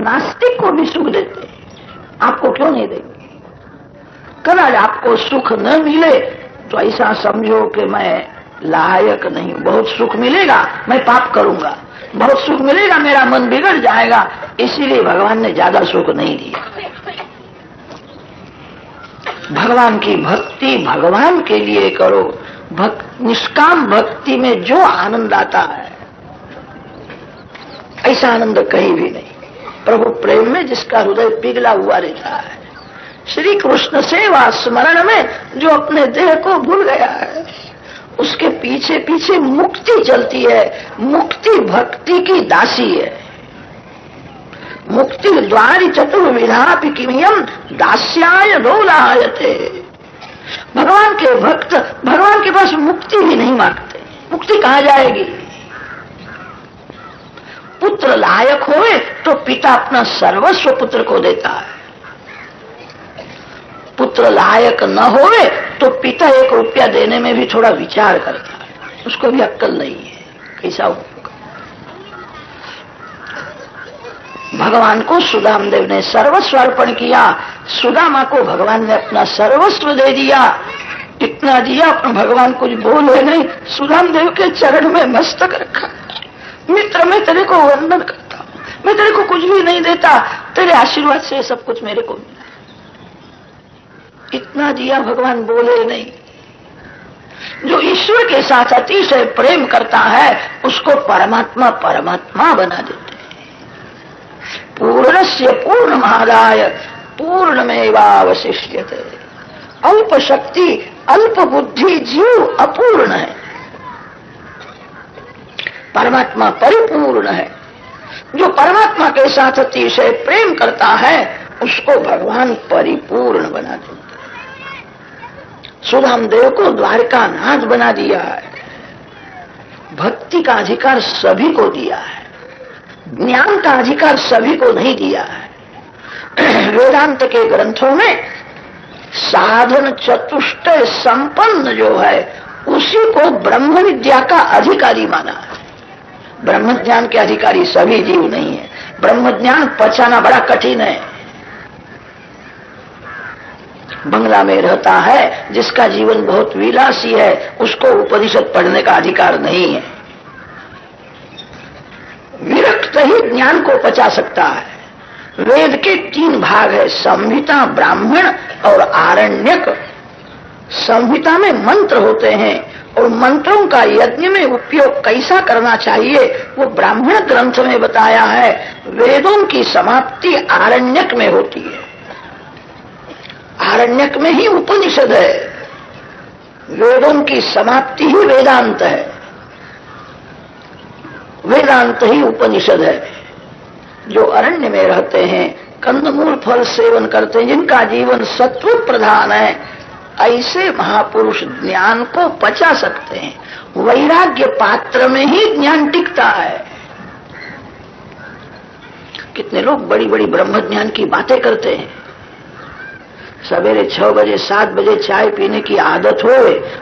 नास्तिक को भी सुख देते हैं, आपको क्यों नहीं देंगे? कदाच आपको सुख न मिले तो ऐसा समझो कि मैं लायक नहीं, बहुत सुख मिलेगा मैं पाप करूंगा, बहुत सुख मिलेगा मेरा मन बिगड़ जाएगा, इसीलिए भगवान ने ज्यादा सुख नहीं दिया। भगवान की भक्ति भगवान के लिए करो। निष्काम भक्ति में जो आनंद आता है ऐसा आनंद कहीं भी नहीं। प्रभु प्रेम में जिसका हृदय पिघला हुआ रहता है, श्री कृष्ण सेवा स्मरण में जो अपने देह को भूल गया है, उसके पीछे पीछे मुक्ति चलती है। मुक्ति भक्ति की दासी है। मुक्ति द्वारि चतुर्विधापि किमियम दास्याय लोलायते। भगवान के भक्त भगवान के पास मुक्ति भी नहीं मांगते। मुक्ति कहाँ जाएगी? पुत्र लायक होए तो पिता अपना सर्वस्व पुत्र को देता है। पुत्र लायक न होए तो पिता 1 रुपया देने में भी थोड़ा विचार करता है, उसको भी अक्कल नहीं है कैसा उपयोग। भगवान को सुदामदेव ने सर्वस्व अर्पण किया, सुदामा को भगवान ने अपना सर्वस्व दे दिया। इतना दिया अपना भगवान कुछ बोले नहीं, सुदामदेव के चरण में मस्तक रखा। मित्र मैं तेरे को वंदन करता हूं, मैं तेरे को कुछ भी नहीं देता, तेरे आशीर्वाद से सब कुछ मेरे को मिला। इतना दिया, भगवान बोले नहीं। जो ईश्वर के साथ अतिशय प्रेम करता है उसको परमात्मा परमात्मा बना देते हैं। पूर्णस्य पूर्णमादाय पूर्णमेवावशिष्यते। अल्प शक्ति अल्प बुद्धि जीव अपूर्ण है, परमात्मा परिपूर्ण है। जो परमात्मा के साथ अतिशय प्रेम करता है उसको भगवान परिपूर्ण बना देते हैं। सुदामदेव को द्वारका नाथ बना दिया है। भक्ति का अधिकार सभी को दिया है, ज्ञान का अधिकार सभी को नहीं दिया है। वेदांत के ग्रंथों में साधन चतुष्टय संपन्न जो है उसी को ब्रह्म विद्या का अधिकारी माना है। ब्रह्म ज्ञान के अधिकारी सभी जीव नहीं है। ब्रह्म ज्ञान पचाना बड़ा कठिन है। बंगला में रहता है जिसका जीवन बहुत विलासी है उसको उपनिषद पढ़ने का अधिकार नहीं है। विरक्त ही ज्ञान को पचा सकता है। वेद के 3 भाग है, संहिता, ब्राह्मण और आरण्यक। संहिता में मंत्र होते हैं और मंत्रों का यज्ञ में उपयोग कैसा करना चाहिए वो ब्राह्मण ग्रंथ में बताया है। वेदों की समाप्ति आरण्यक में होती है। आरण्यक में ही उपनिषद है। वेदों की समाप्ति ही वेदांत है, वेदांत ही उपनिषद है। जो अरण्य में रहते हैं, कंदमूल फल सेवन करते हैं, जिनका जीवन सत्व प्रधान है, ऐसे महापुरुष ज्ञान को पचा सकते हैं। वैराग्य पात्र में ही ज्ञान टिकता है। कितने लोग बड़ी बड़ी ब्रह्म ज्ञान की बातें करते हैं। सवेरे 6 बजे 7 बजे चाय पीने की आदत हो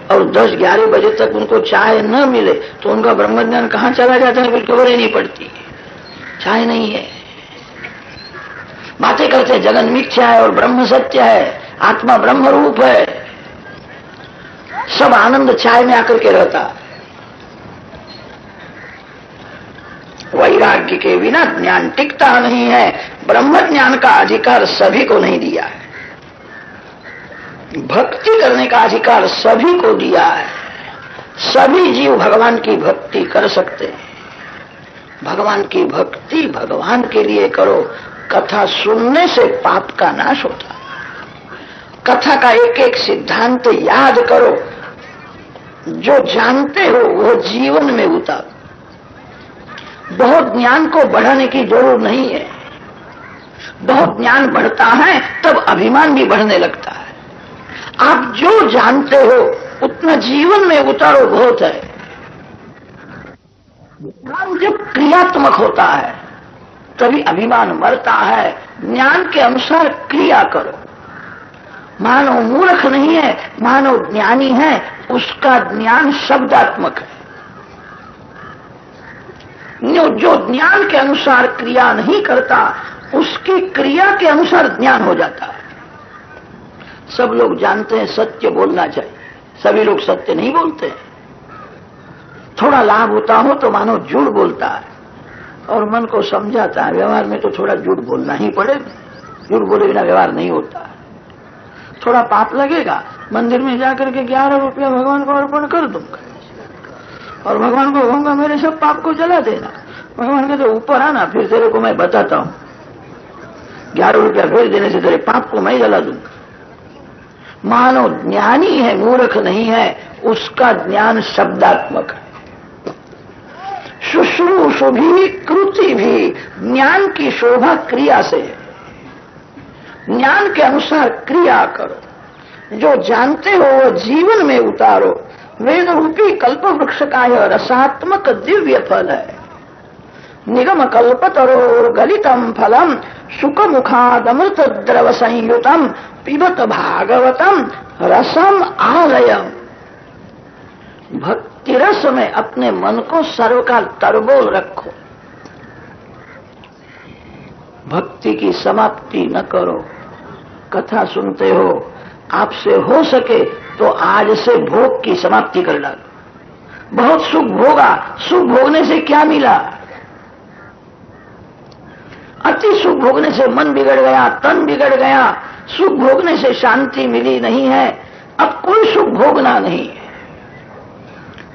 और 10-11 बजे तक उनको चाय न मिले तो उनका ब्रह्म ज्ञान कहाँ चला जाता है, बिल्कुल खबर ही नहीं पड़ती। चाय नहीं है, बातें करते हैं जगन मिथ्या है और ब्रह्म सत्य है, आत्मा ब्रह्म रूप है। सब आनंद चाय में आकर के रहता है। वैराग्य के बिना ज्ञान टिकता नहीं है। ब्रह्म ज्ञान का अधिकार सभी को नहीं दिया है। भक्ति करने का अधिकार सभी को दिया है। सभी जीव भगवान की भक्ति कर सकते हैं। भगवान की भक्ति भगवान के लिए करो। कथा सुनने से पाप का नाश होता है। कथा का एक एक सिद्धांत याद करो। जो जानते हो वो जीवन में उतारो। बहुत ज्ञान को बढ़ाने की जरूरत नहीं है। बहुत ज्ञान बढ़ता है तब अभिमान भी बढ़ने लगता है। आप जो जानते हो उतना जीवन में उतारो, बहुत है। ज्ञान जब क्रियात्मक होता है तभी अभिमान मरता है। ज्ञान के अनुसार क्रिया करो। मानव मूर्ख नहीं है, मानव ज्ञानी है, उसका ज्ञान शब्दात्मक है। जो ज्ञान के अनुसार क्रिया नहीं करता उसकी क्रिया के अनुसार ज्ञान हो जाता है। सब लोग जानते हैं सत्य बोलना चाहिए, सभी लोग सत्य नहीं बोलते हैं। थोड़ा लाभ होता हो तो मानो झूठ बोलता है और मन को समझाता है व्यवहार में तो थोड़ा झूठ बोलना ही पड़ेगा, झूठ बोले बिना व्यवहार नहीं होता। थोड़ा पाप लगेगा, मंदिर में जाकर के 11 रुपया भगवान को अर्पण कर दूंगा और भगवान को कहूंगा मेरे सब पाप को जला देना। भगवान कहते ऊपर आना, फिर तेरे को मैं बताता हूं, 11 रुपया भेज देने से तेरे पाप को मैं जला दूंगा। मानो ज्ञानी है, मूर्ख नहीं है, उसका ज्ञान शब्दात्मक है। शुश्रूषु भी कृति भी, ज्ञान की शोभा क्रिया से है। ज्ञान के अनुसार क्रिया करो, जो जानते हो वो जीवन में उतारो। वेद रूपी कल्प वृक्ष का यह रसात्मक दिव्य फल है। निगम कल्पतरो गलितम फलम सुख मुखादमृत द्रव संयुतम पिबत भागवतम रसम आलयम। भक्ति रस में अपने मन को सर्वकाल तरबोल रखो। भक्ति की समाप्ति न करो। कथा सुनते हो, आपसे हो सके तो आज से भोग की समाप्ति कर डालो। बहुत सुख भोगा, सुख भोगने से क्या मिला? अति सुख भोगने से मन बिगड़ गया, तन बिगड़ गया। सुख भोगने से शांति मिली नहीं है। अब कोई सुख भोगना नहीं है।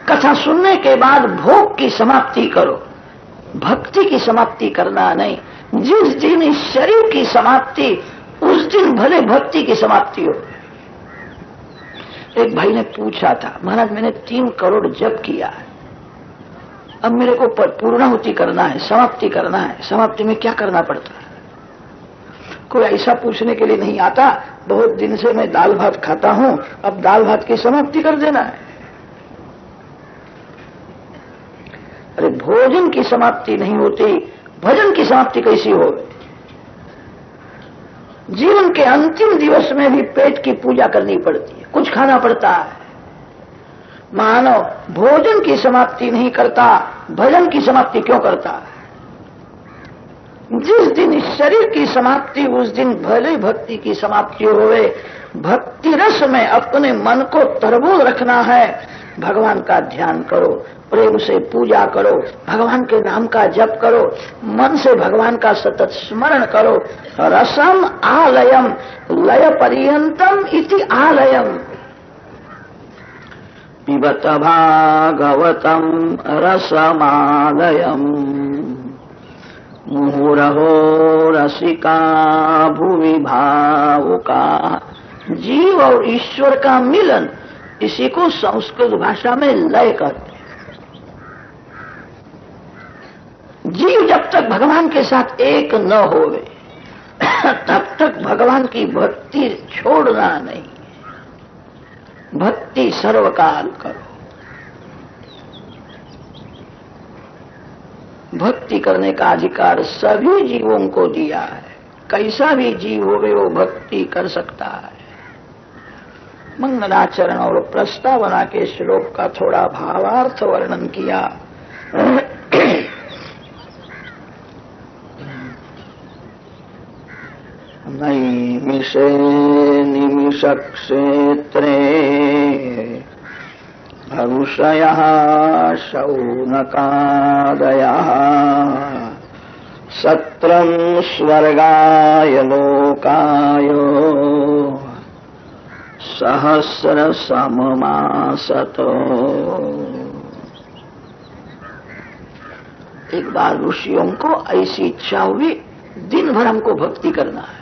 कथा सुनने के बाद भोग की समाप्ति करो, भक्ति की समाप्ति करना नहीं। जिस दिन इस शरीर की समाप्ति, उस दिन भले भक्ति की समाप्ति हो। एक भाई ने पूछा था, महाराज मैंने 3 करोड़ जप किया है, अब मेरे को पूर्णाहुति करना है, समाप्ति करना है, समाप्ति में क्या करना पड़ता है? कोई ऐसा पूछने के लिए नहीं आता, बहुत दिन से मैं दाल भात खाता हूं, अब दाल भात की समाप्ति कर देना है। अरे भोजन की समाप्ति नहीं होती, भजन की समाप्ति कैसी हो? जीवन के अंतिम दिवस में भी पेट की पूजा करनी पड़ती है, कुछ खाना पड़ता है। मानव भोजन की समाप्ति नहीं करता, भजन की समाप्ति क्यों करता है? जिस दिन इस शरीर की समाप्ति, उस दिन भले भक्ति की समाप्ति होवे। भक्ति रस में अपने मन को तरबोल रखना है। भगवान का ध्यान करो, प्रेम से पूजा करो, भगवान के नाम का जप करो, मन से भगवान का सतत स्मरण करो। रसम आलयम लय पर्यंतम इति आलयम। पिबत भागवतम रसमालयम। मुहुरहो रसिका भुवि भावुका। जीव और ईश्वर का मिलन, इसी को संस्कृत भाषा में लय कहते हैं। जीव जब तक भगवान के साथ एक न होवे तब तक भगवान की भक्ति छोड़ना नहीं। भक्ति सर्वकाल करो। भक्ति करने का अधिकार सभी जीवों को दिया है। कैसा भी जीव होवे वो भक्ति कर सकता है। मंगलाचरण और प्रस्तावना के श्लोक का थोड़ा भावार्थ वर्णन किया। नैमिषे निमिष क्षेत्रे ऋषयः शौनकादयः सत्रं स्वर्गाय लोकाय सहस्र सममासत। एक बार ऋषियों को ऐसी इच्छा हुई, दिन भर हमको भक्ति करना है।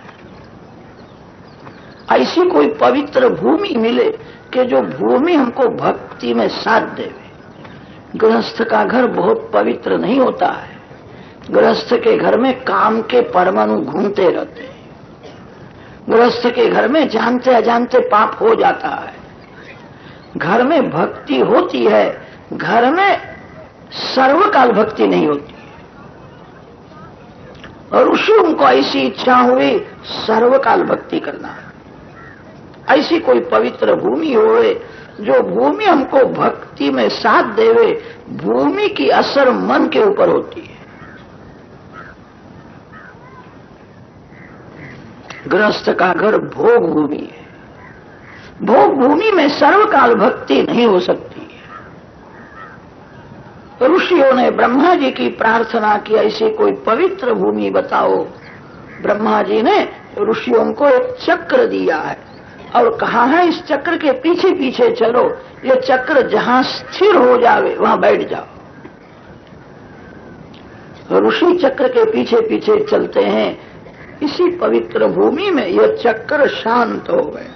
ऐसी कोई पवित्र भूमि मिले कि जो भूमि हमको भक्ति में साथ देवे। गृहस्थ का घर बहुत पवित्र नहीं होता है। गृहस्थ के घर में काम के परमाणु घूमते रहते हैं। गृहस्थ के घर में जानते अजानते पाप हो जाता है। घर में भक्ति होती है, घर में सर्वकाल भक्ति नहीं होती। और ऋषियों को ऐसी इच्छा हुई सर्वकाल भक्ति करना है। ऐसी कोई पवित्र भूमि होवे जो भूमि हमको भक्ति में साथ देवे। भूमि की असर मन के ऊपर होती है। गृहस्थ का घर भोग भूमि है। भोग भूमि में सर्वकाल भक्ति नहीं हो सकती है। ऋषियों ने ब्रह्मा जी की प्रार्थना की, ऐसी कोई पवित्र भूमि बताओ। ब्रह्मा जी ने ऋषियों को एक चक्र दिया है और कहा है इस चक्र के पीछे पीछे चलो, ये चक्र जहां स्थिर हो जावे वहां बैठ जाओ। ऋषि चक्र के पीछे पीछे चलते हैं, इसी पवित्र भूमि में यह चक्र शांत हो गया।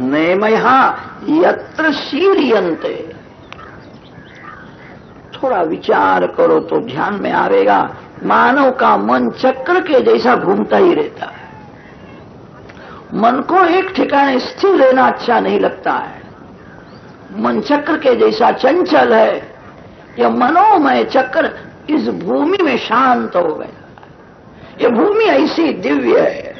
नेमया यत्र शीर्यन्ते, थोड़ा विचार करो तो ध्यान में आएगा। मानव का मन चक्र के जैसा घूमता ही रहता है। मन को एक ठिकाने स्थिर रहना अच्छा नहीं लगता है। मन चक्र के जैसा चंचल है। यह मनोमय चक्र इस भूमि में शांत हो गया। यह भूमि ऐसी दिव्य है,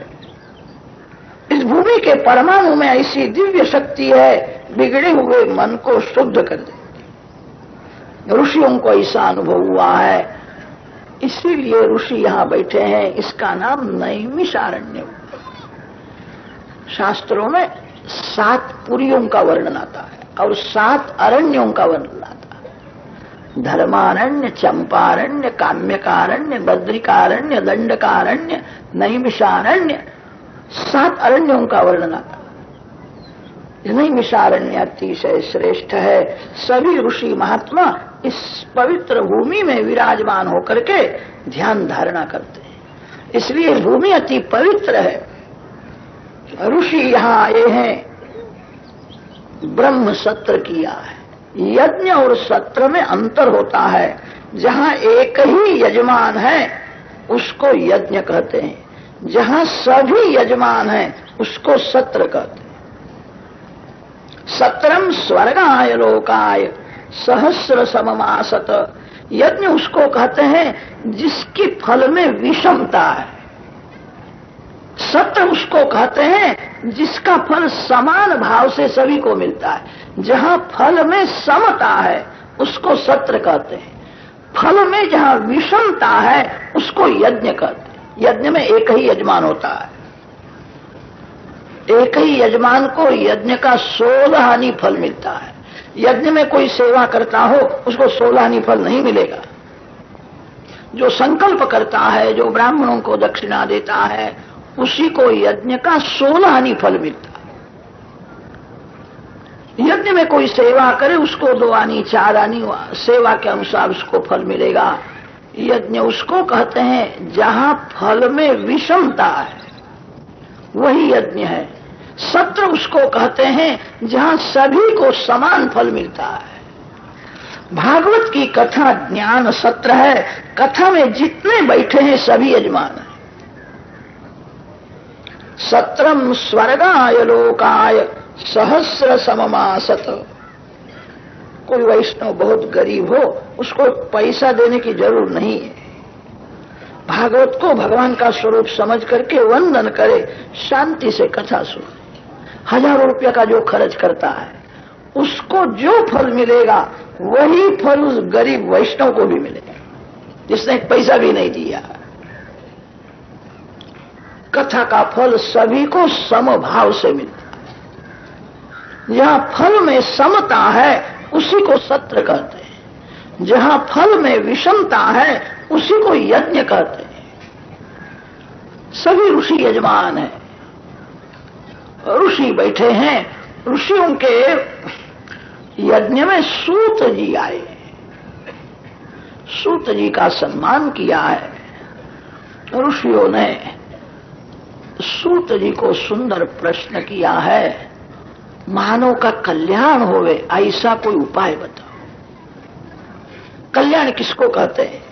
इस भूमि के परमाणु में ऐसी दिव्य शक्ति है, बिगड़े हुए मन को शुद्ध कर देती। ऋषियों को ऐसा अनुभव हुआ है, इसीलिए ऋषि यहां बैठे हैं। इसका नाम नैमिषारण्य। शास्त्रों में 7 पुरियों का वर्णन आता है और 7 अरण्यों का वर्णन आता है। धर्मारण्य, चंपारण्य, काम्यकारण्य, बद्रिकारण्य, दंडकारण्य, नैमिषारण्य, 7 अरण्यों का वर्णन आता है। नैमिषारण्य अतिशय श्रेष्ठ है। सभी ऋषि महात्मा इस पवित्र भूमि में विराजमान होकर के ध्यान धारणा करते हैं, इसलिए भूमि अति पवित्र है। ऋषि यहां आए हैं, ब्रह्म सत्र किया है। यज्ञ और सत्र में अंतर होता है। जहां एक ही यजमान है उसको यज्ञ कहते हैं, जहां सभी यजमान हैं उसको सत्र कहते हैं। सत्रम स्वर्गाय लोकाय सहस्र सममासत। यज्ञ उसको कहते हैं जिसकी फल में विषमता है। सत्र उसको कहते हैं जिसका फल समान भाव से सभी को मिलता है। जहां फल में समता है उसको सत्र कहते हैं। फल में जहां विषमता है उसको यज्ञ कहते हैं। यज्ञ में एक ही यजमान होता है। एक ही यजमान को यज्ञ का 16 हानि फल मिलता है। यज्ञ में कोई सेवा करता हो उसको 16 हानि फल नहीं मिलेगा। जो संकल्प करता है, जो ब्राह्मणों को दक्षिणा देता है, उसी को यज्ञ का 16 हानि फल मिलता है। यज्ञ में कोई सेवा करे उसको 2 आनी 4 आनी सेवा के अनुसार उसको फल मिलेगा। यज्ञ उसको कहते हैं जहां फल में विषमता है, वही यज्ञ है। सत्र उसको कहते हैं जहां सभी को समान फल मिलता है। भागवत की कथा ज्ञान सत्र है। कथा में जितने बैठे हैं सभी यजमान हैं। सत्रम स्वर्गाय लोकाय सहस्र सममासत। कोई वैष्णव बहुत गरीब हो उसको पैसा देने की जरूर नहीं है। भागवत को भगवान का स्वरूप समझ करके वंदन करे, शांति से कथा सुने। हजारों रुपया का जो खर्च करता है उसको जो फल मिलेगा वही फल उस गरीब वैष्णव को भी मिलेगा जिसने पैसा भी नहीं दिया। कथा का फल सभी को समभाव से मिलता है। जहां फल में समता है उसी को सत्र कहते हैं। जहां फल में विषमता है उसी को यज्ञ कहते हैं। सभी ऋषि यजमान हैं। ऋषि बैठे हैं। ऋषियों के यज्ञ में सूत जी आए। सूत जी का सम्मान किया है। ऋषियों ने सूत जी को सुंदर प्रश्न किया है, मानव का कल्याण होवे ऐसा कोई उपाय बताओ। कल्याण किसको कहते हैं?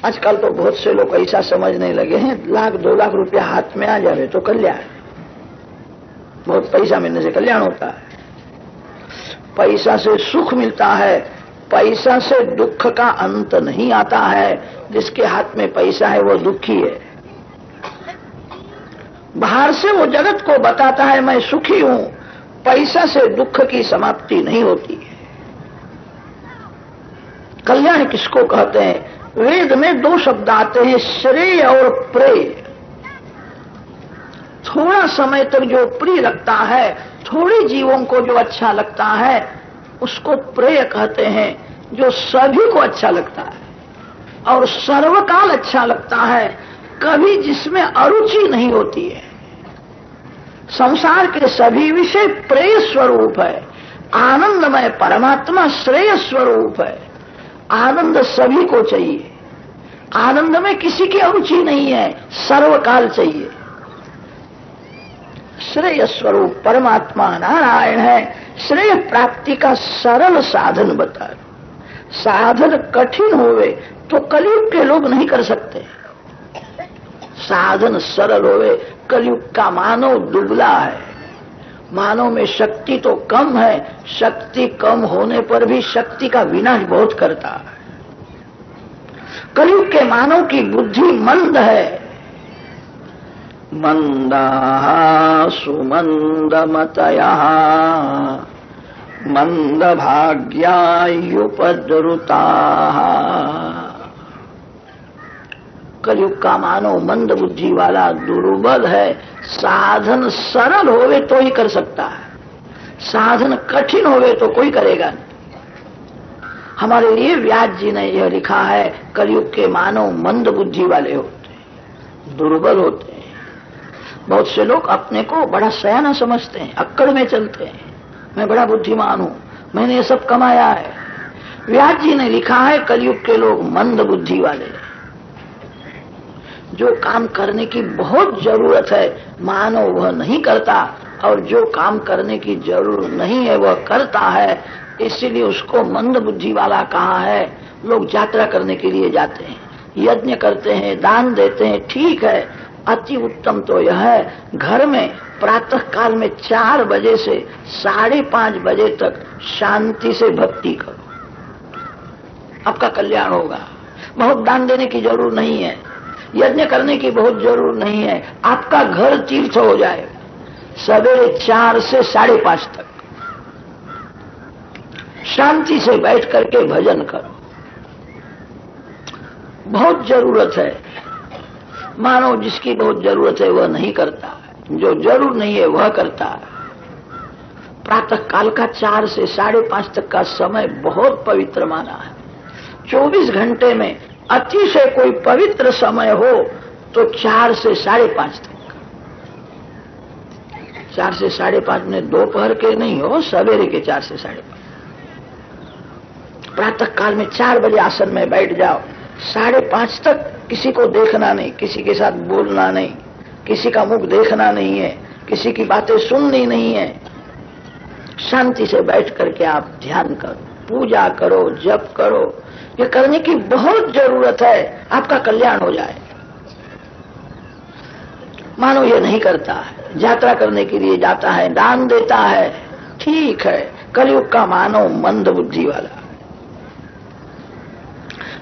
आजकल तो बहुत से लोग ऐसा समझने लगे हैं 1 लाख 2 लाख रुपया हाथ में आ जाए तो कल्याण। बहुत पैसा मिलने से कल्याण होता है। पैसा से सुख मिलता है, पैसा से दुख का अंत नहीं आता है। जिसके हाथ में पैसा है वो दुखी है। बाहर से वो जगत को बताता है मैं सुखी हूं, पैसा से दुख की समाप्ति नहीं होती है। कल्याण किसको कहते हैं? वेद में 2 शब्द आते हैं, श्रेय और प्रेय। थोड़ा समय तक जो प्रिय लगता है, थोड़े जीवों को जो अच्छा लगता है, उसको प्रेय कहते हैं। जो सभी को अच्छा लगता है और सर्वकाल अच्छा लगता है, कभी जिसमें अरुचि नहीं होती है। संसार के सभी विषय प्रेय स्वरूप है। आनंदमय परमात्मा श्रेय स्वरूप है। आनंद सभी को चाहिए। आनंद में किसी की अरुचि नहीं है, सर्वकाल चाहिए। श्रेय स्वरूप परमात्मा नारायण है। श्रेय प्राप्ति का सरल साधन बता। साधन कठिन होवे तो कलयुग के लोग नहीं कर सकते। साधन सरल होवे। कलयुग का मानव दुबला है। मानव में शक्ति तो कम है। शक्ति कम होने पर भी शक्ति का विनाश बहुत करता है। कलयुग के मानव की बुद्धि मंद है। मंदाः सुमन्दमतयः मंदभाग्यायुपद्रुताः। कलयुग का मानव मंद बुद्धि वाला दुर्बल है। साधन सरल होवे तो ही कर सकता है। साधन कठिन होवे तो कोई करेगा नहीं। हमारे लिए व्यास जी ने यह लिखा है, कलयुग के मानव मंद बुद्धि वाले होते हैं, दुर्बल होते हैं। बहुत से लोग अपने को बड़ा सयाना समझते हैं, अक्कड़ में चलते हैं। मैं बड़ा बुद्धिमान हूं, मैंने ये सब कमाया है। व्यास जी ने लिखा है, कलयुग के लोग मंद बुद्धि वाले हैं। जो काम करने की बहुत जरूरत है मानव वह नहीं करता, और जो काम करने की जरूरत नहीं है वह करता है। इसीलिए उसको मंद बुद्धि वाला कहा है। लोग यात्रा करने के लिए जाते हैं, यज्ञ करते हैं, दान देते हैं, ठीक है। अति उत्तम तो यह है, घर में प्रातः काल में 4 बजे से 5:30 बजे तक शांति से भक्ति करो, आपका कल्याण होगा। बहुत दान देने की जरूरत नहीं है, यज्ञ करने की बहुत जरूरत नहीं है, आपका घर तीर्थ हो जाएगा। सवेरे 4 से 5:30 तक शांति से बैठ करके भजन करो। बहुत जरूरत है। मानो जिसकी बहुत जरूरत है वह नहीं करता है, जो जरूर नहीं है वह करता है। प्रातः काल का 4 से 5:30 तक का समय बहुत पवित्र माना है। 24 घंटे में अतिशय कोई पवित्र समय हो तो 4 से 5:30 तक। 4 से 5:30 में दोपहर के नहीं हो, सवेरे के 4 से 5:30। प्रातः काल में 4 बजे आसन में बैठ जाओ, 5:30 तक किसी को देखना नहीं, किसी के साथ बोलना नहीं, किसी का मुख देखना नहीं है, किसी की बातें सुननी नहीं है। शांति से बैठ करके आप ध्यान करो, पूजा करो, जप करो। ये करने की बहुत जरूरत है, आपका कल्याण हो जाए। मानो ये नहीं करता है, यात्रा करने के लिए जाता है, दान देता है, ठीक है। कलयुग का मानव मंद बुद्धि वाला।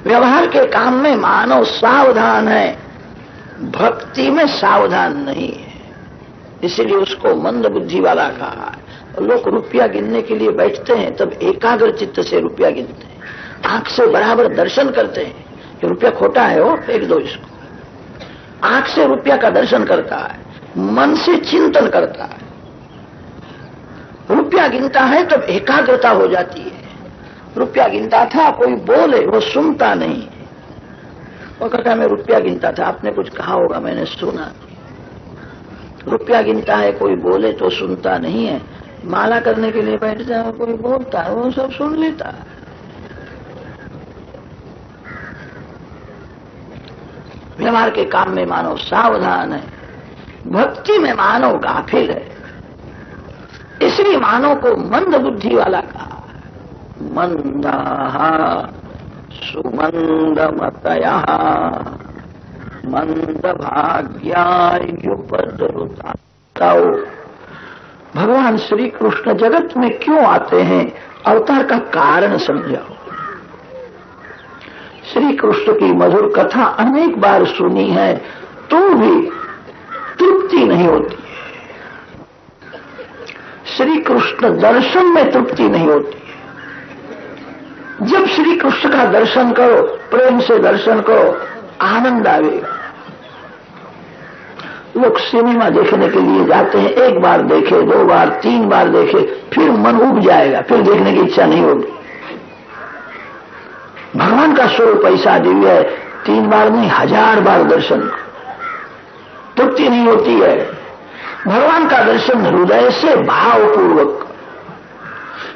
व्यवहार के काम में मानव सावधान है, भक्ति में सावधान नहीं है, इसलिए उसको मंद बुद्धि वाला कहा है। लोग रुपया गिनने के लिए बैठते हैं तब एकाग्र चित्त से रुपया गिनते हैं, आंख से बराबर दर्शन करते हैं कि रुपया खोटा है, वो फेंक दो इसको। आंख से रुपया का दर्शन करता है, मन से चिंतन करता है। रुपया गिनता है तब एकाग्रता हो जाती है। रुपया गिनता था, कोई बोले वो सुनता नहीं। वो कहता मैं रुपया गिनता था, आपने कुछ कहा होगा मैंने सुना। रुपया गिनता है, कोई बोले तो सुनता नहीं है। माला करने के लिए बैठ जाओ, कोई बोलता है वो सब सुन लेता है। व्यवहार के काम में मानव सावधान है, भक्ति में मानव गाफिल है। इसलिए मानव को मंद बुद्धि वाला कहा। मंदाः सुमन्दमतयः मंदभाग्यायुपद्रुताः। भगवान श्री कृष्ण जगत में क्यों आते हैं, अवतार का कारण समझाओ। श्री कृष्ण की मधुर कथा अनेक बार सुनी है तो भी तृप्ति नहीं होती है। श्री कृष्ण दर्शन में तृप्ति नहीं होती है। जब श्री कृष्ण का दर्शन करो, प्रेम से दर्शन करो, आनंद आएगा। लोग सिनेमा देखने के लिए जाते हैं, एक बार देखे, 2 बार, 3 बार देखे, फिर मन उब जाएगा, फिर देखने की इच्छा नहीं होगी। भगवान का स्वरूप ऐसा दिव्य है, 3 बार नहीं 1000 बार दर्शन, तृप्ति नहीं होती है। भगवान का दर्शन हृदय से भावपूर्वक।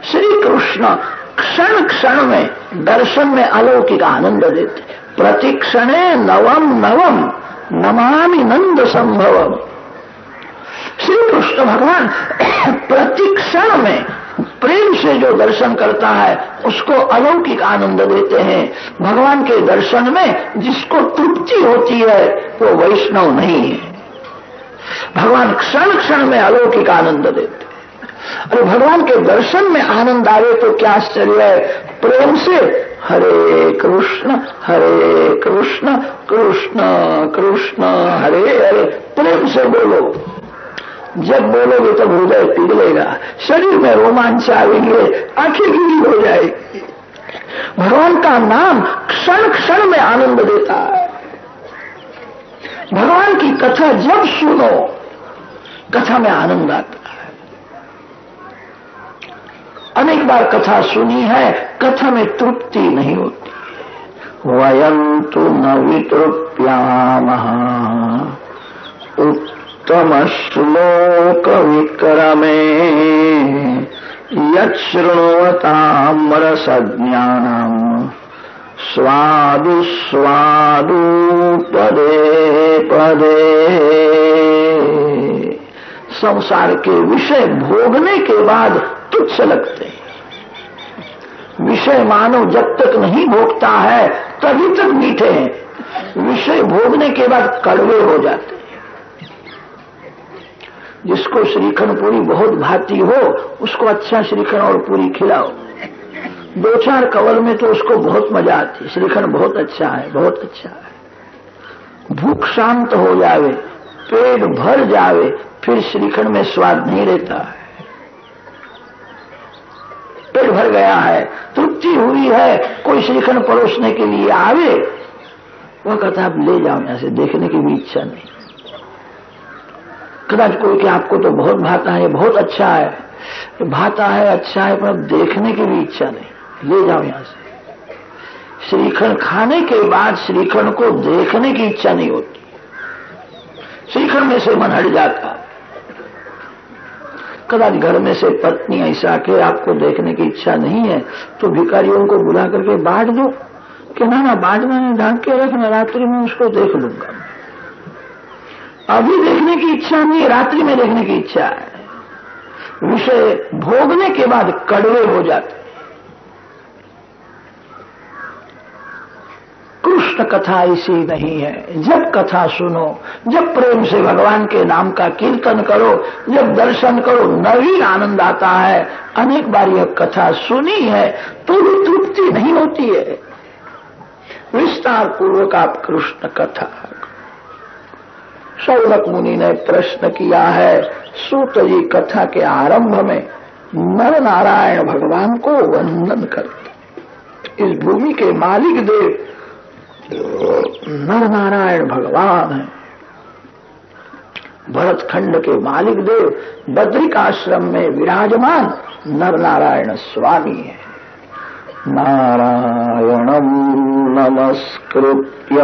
श्री कृष्ण क्षण क्षण में दर्शन में अलौकिक आनंद देते। प्रतिक्षणे नवम नवम नमामि नंद संभवम। श्री कृष्ण भगवान प्रतिक्षण में प्रेम से जो दर्शन करता है उसको अलौकिक आनंद देते हैं। भगवान के दर्शन में जिसको तृप्ति होती है वो वैष्णव नहीं है। भगवान क्षण क्षण में अलौकिक आनंद देते। अरे भगवान के दर्शन में आनंद आवे तो क्या आश्चर्य है। प्रेम से हरे कृष्ण कृष्ण कृष्ण हरे हरे प्रेम से बोलो। जब बोलोगे तब हृदय पिघलेगा, शरीर में रोमांच आएंगे, आंखें गीली हो जाएगी। भगवान का नाम क्षण क्षण में आनंद देता है। भगवान की कथा जब सुनो कथा में आनंद आता है। अनेक बार कथा सुनी है, कथा में तृप्ति नहीं होती। वयं तु न वितृप्यामः उत्तम श्लोक विक्रमे यच्छृण्वताम् रसज्ञानम् स्वादु स्वादु पदे पदे। संसार के विषय भोगने के बाद तुच्छ लगते हैं। विषय मानव जब तक नहीं भोगता है तभी तक मीठे हैं, विषय भोगने के बाद कड़वे हो जाते हैं। जिसको श्रीखंड पूरी बहुत भाती हो उसको अच्छा श्रीखंड और पूरी खिलाओ। 2-4 कवल में तो उसको बहुत मजा आती है। श्रीखंड बहुत अच्छा है, बहुत अच्छा है। भूख शांत हो जावे, पेट भर जावे, फिर श्रीखंड में स्वाद नहीं रहता है। पेट भर गया है, तृप्ति हुई है, कोई श्रीखंड परोसने के लिए आवे, वह कहता है आप ले जाओ यहां से, देखने की भी इच्छा नहीं। कदाच कोई कि आपको तो बहुत भाता है, बहुत अच्छा है, भाता है, अच्छा है, पर देखने की भी इच्छा नहीं, ले जाओ यहां से। श्रीखंड खाने के बाद श्रीखंड को देखने की इच्छा नहीं होती, श्रीखंड में से मन हट जाता। कदाच घर में से पत्नी ऐसा कि आपको देखने की इच्छा नहीं है तो भिखारियों को बुला करके बांट दो कि ना बांटना है, ढांक के रखना, रात्रि में उसको देख लूंगा। अभी देखने की इच्छा नहीं, रात्रि में देखने की इच्छा है। विषय भोगने के बाद कड़वे हो जाते। कृष्ण कथा ऐसी नहीं है। जब कथा सुनो, जब प्रेम से भगवान के नाम का कीर्तन करो, जब दर्शन करो, नवीन आनंद आता है। अनेक बार यह कथा सुनी है तो भी तृप्ति नहीं होती है। विस्तार पूर्वक आप कृष्ण कथा। शौनक मुनि ने प्रश्न किया है, सूत जी कथा के आरंभ में नर नारायण भगवान को वंदन करते। इस भूमि के मालिक देव नर नारायण भगवान है। भरत खंड के मालिक देव बद्रिकाश्रम में विराजमान नर नारायण स्वामी है। नारायणं नमस्कृत्य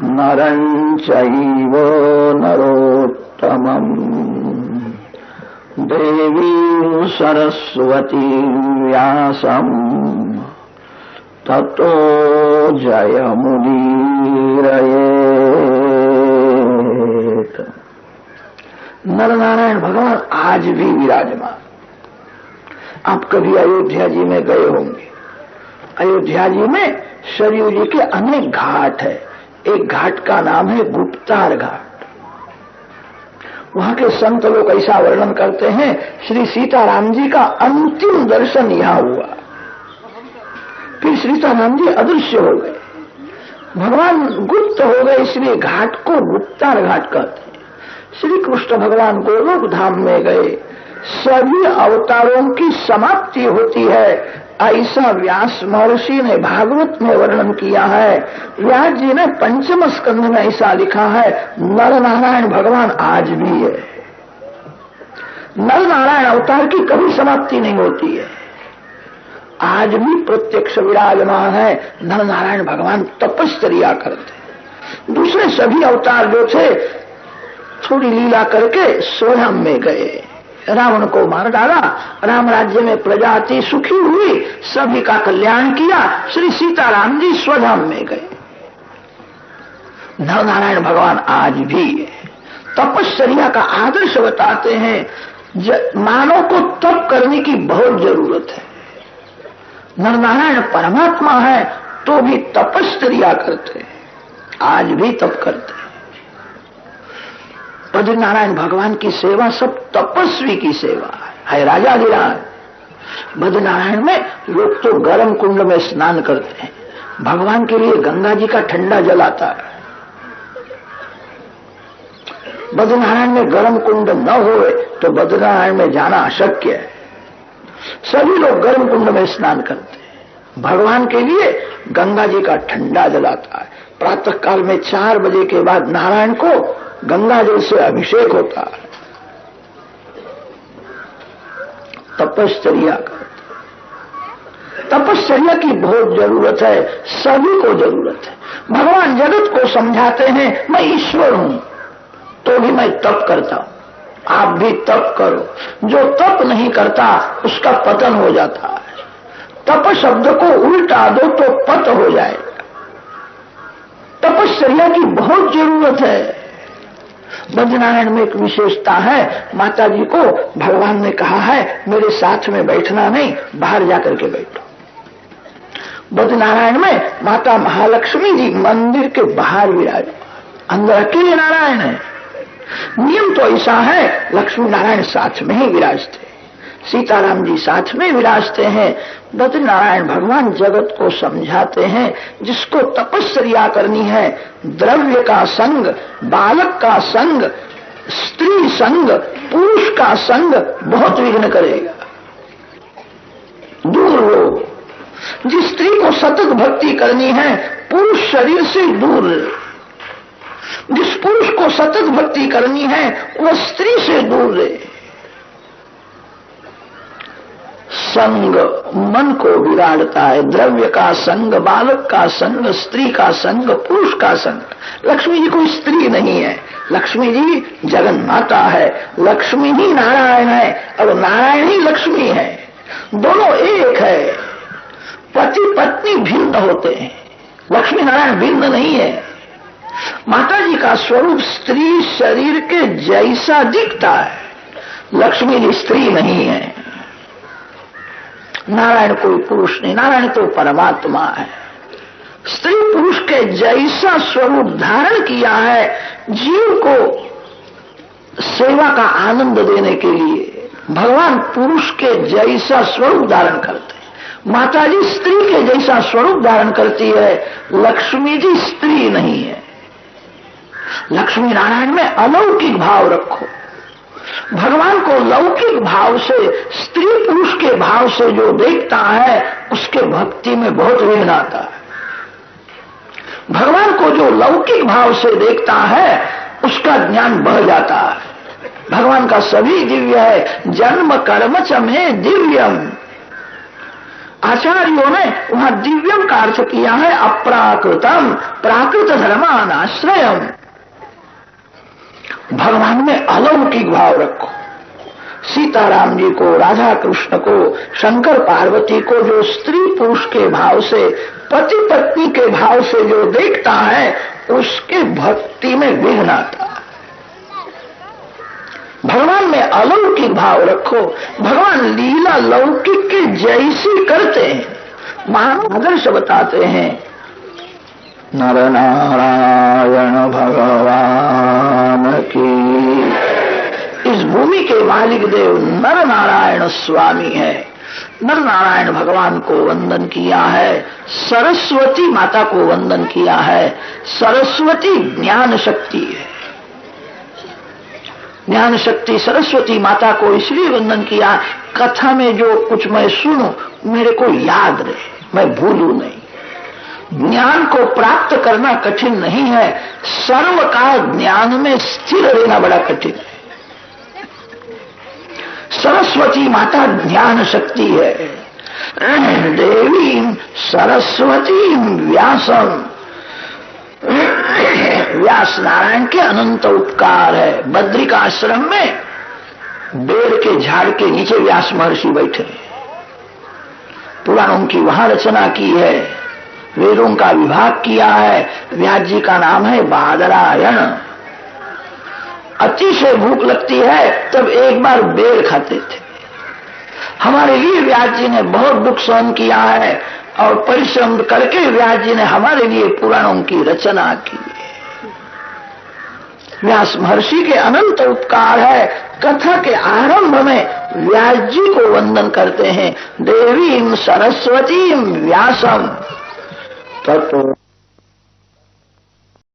नरं चैव नरोत्तमं देवीं सरस्वतीं व्यासं ततो जयमुदीरयेत्। नर नारायण भगवान आज भी विराजमान। आप कभी अयोध्या जी में गए होंगे। अयोध्या जी में सरयू जी के अनेक घाट है। एक घाट का नाम है गुप्तार घाट। वहां के संत लोग ऐसा वर्णन करते हैं, श्री सीताराम जी का अंतिम दर्शन यहां हुआ, फिर सीताराम जी अदृश्य हो गए, भगवान गुप्त हो गए, इसलिए घाट को गुप्तार घाट कहते हैं। श्री कृष्ण भगवान गोलोक धाम में गए, सभी अवतारों की समाप्ति होती है, ऐसा व्यास महर्षि ने भागवत में वर्णन किया है। व्यास जी ने पंचम स्कंध में ऐसा लिखा है, नर नारायण भगवान आज भी है। नर नारायण अवतार की कभी समाप्ति नहीं होती है, आज भी प्रत्यक्ष विराजमान है। नर नारायण भगवान तपश्चर्या करते। दूसरे सभी अवतार जो थे थोड़ी लीला करके स्वयं में गए, रावण को मार डाला, राम राज्य में प्रजा अति सुखी हुई, सभी का कल्याण किया। श्री सीताराम जी स्वधाम में गए। नर नारायण भगवान आज भी तपश्चर्या का आदर्श बताते हैं। मानव को तप करने की बहुत जरूरत है। नर नारायण परमात्मा है तो भी तपश्चर्या करते हैं, आज भी तप करते हैं। बद्री नारायण भगवान की सेवा सब तपस्वी की सेवा है। राजाधिराज बद्री नारायण में लोग तो गर्म कुंड में स्नान करते हैं, भगवान के लिए गंगा जी का ठंडा जल आता है। बद्री नारायण में गर्म कुंड न होए तो बद्री नारायण में जाना अशक्य है। सभी लोग गर्म कुंड में स्नान करते हैं, भगवान के लिए गंगा जी का ठंडा जल आता है। प्रातः काल में 4 बजे के बाद नारायण को गंगा जल से अभिषेक होता है। तपश्चर्या करते। तपश्चर्या की बहुत जरूरत है, सभी को जरूरत है। भगवान जगत को समझाते हैं मैं ईश्वर हूं तो भी मैं तप करता हूं, आप भी तप करो। जो तप नहीं करता उसका पतन हो जाता है। तप शब्द को उल्टा दो तो पत हो जाएगा। तपश्चर्या की बहुत जरूरत है। बद्री नारायण में एक विशेषता है, माता जी को भगवान ने कहा है मेरे साथ में बैठना नहीं, बाहर जाकर के बैठो। बद्री नारायण में माता महालक्ष्मी जी मंदिर के बाहर विराज, अंदर अकेले नारायण है। नियम तो ऐसा है, लक्ष्मी नारायण साथ में ही विराजते, सीताराम जी साथ में विराजते हैं। बद्री नारायण भगवान जगत को समझाते हैं जिसको तपश्चर्या करनी है, द्रव्य का संग, बालक का संग, स्त्री संग, पुरुष का संग बहुत विघ्न करेगा। दूर हो। जिस स्त्री को सतत भक्ति करनी है पुरुष शरीर से दूर रहे, जिस पुरुष को सतत भक्ति करनी है वह स्त्री से दूर रहे। संग मन को बिगाड़ता है, द्रव्य का संग, बालक का संग, स्त्री का संग, पुरुष का संग। लक्ष्मी जी कोई स्त्री नहीं है, लक्ष्मी जी जगन माता है, लक्ष्मी ही नारायण है और नारायण ही लक्ष्मी है, दोनों एक है। पति पत्नी भिन्न होते हैं, लक्ष्मी नारायण भिन्न नहीं है। माता जी का स्वरूप स्त्री शरीर के जैसा दिखता है, लक्ष्मी जी स्त्री नहीं है। नारायण कोई पुरुष नहीं, नारायण तो परमात्मा है। स्त्री पुरुष के जैसा स्वरूप धारण किया है जीव को सेवा का आनंद देने के लिए। भगवान पुरुष के जैसा स्वरूप धारण करते हैं, माता जी स्त्री के जैसा स्वरूप धारण करती है, लक्ष्मी जी स्त्री नहीं है। लक्ष्मी नारायण में अलौकिक भाव रखो। भगवान को लौकिक भाव से, स्त्री पुरुष के भाव से जो देखता है उसके भक्ति में बहुत विघ्न आता है। भगवान को जो लौकिक भाव से देखता है उसका ज्ञान बढ़ जाता है। भगवान का सभी दिव्य है, जन्म कर्म च में दिव्यम। आचार्यों ने वहां दिव्यम का अर्थ किया है अप्राकृतम, प्राकृत धर्मानाश्रयम। भगवान में अलौकिक भाव रखो। सीताराम जी को, राधा कृष्ण को, शंकर पार्वती को जो स्त्री पुरुष के भाव से, पति पत्नी के भाव से जो देखता है उसके भक्ति में विघ्न आता है। भगवान में अलौकिक भाव रखो। भगवान लीला लौकिक के जैसी करते हैं। महान आदर्श बताते हैं, नर नारायण भगवान की। इस भूमि के मालिक देव नर नारायण स्वामी है। नर नारायण भगवान को वंदन किया है, सरस्वती माता को वंदन किया है। सरस्वती ज्ञान शक्ति है। ज्ञान शक्ति सरस्वती माता को इसलिए वंदन किया, कथा में जो कुछ मैं सुनूं मेरे को याद रहे, मैं भूलूं नहीं। ज्ञान को प्राप्त करना कठिन नहीं है, सर्व काल ज्ञान में स्थिर रहना बड़ा कठिन है। सरस्वती माता ज्ञान शक्ति है। देवी सरस्वती व्यासम, व्यास नारायण के अनंत उपकार है। बद्रिका आश्रम में बेर के झाड़ के नीचे व्यास महर्षि बैठे, पुराणों की वहां रचना की है, वेदों का विभाग किया है। व्यास जी का नाम है बादरायण। अतिशय भूख लगती है तब एक बार बेर खाते थे। हमारे लिए व्यास जी ने बहुत दुख सहन किया है और परिश्रम करके व्यास जी ने हमारे लिए पुराणों की रचना की है। व्यास महर्षि के अनंत उपकार है। कथा के आरंभ में व्यास जी को वंदन करते हैं, देवीं सरस्वतीं व्यासम ततो